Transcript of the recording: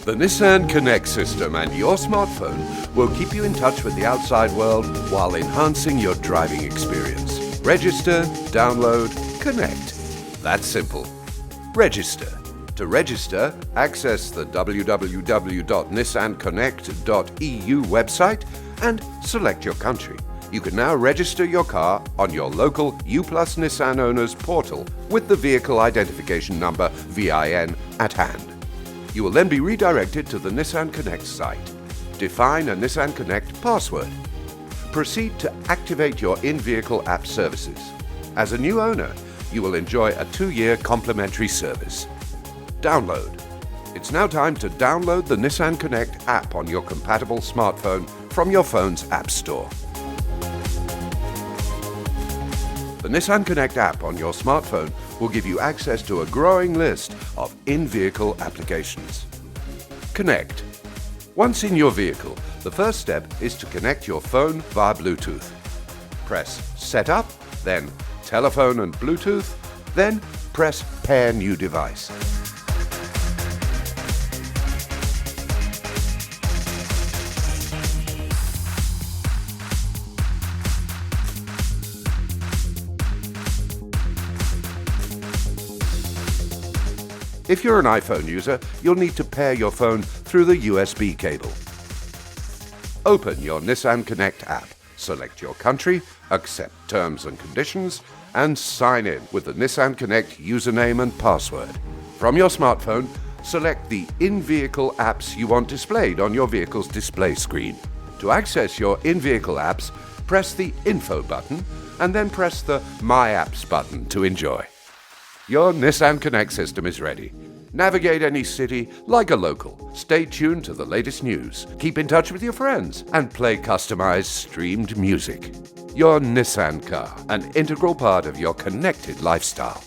The Nissan Connect system and your smartphone will keep you in touch with the outside world while enhancing your driving experience. Register, download, connect. That's simple. Register. To register, access the www.nissanconnect.eu website and select your country. You can now register your car on your local U+ Nissan owners portal with the vehicle identification number VIN at hand. You will then be redirected to the Nissan Connect site. Define a Nissan Connect password. Proceed to activate your in-vehicle app services. As a new owner, you will enjoy a 2-year complimentary service. Download. It's now time to download the Nissan Connect app on your compatible smartphone from your phone's app store. The Nissan Connect app on your smartphone will give you access to a growing list of in-vehicle applications. Connect. Once in your vehicle, the first step is to connect your phone via Bluetooth. Press Setup, then Telephone and Bluetooth, then press Pair New Device. If you're an iPhone user, you'll need to pair your phone through the USB cable. Open your Nissan Connect app, select your country, accept terms and conditions, and sign in with the Nissan Connect username and password. From your smartphone, select the in-vehicle apps you want displayed on your vehicle's display screen. To access your in-vehicle apps, press the Info button and then press the My Apps button to enjoy. Your Nissan Connect system is ready. Navigate any city like a local. Stay tuned to the latest news. Keep in touch with your friends and play customized streamed music. Your Nissan car, an integral part of your connected lifestyle.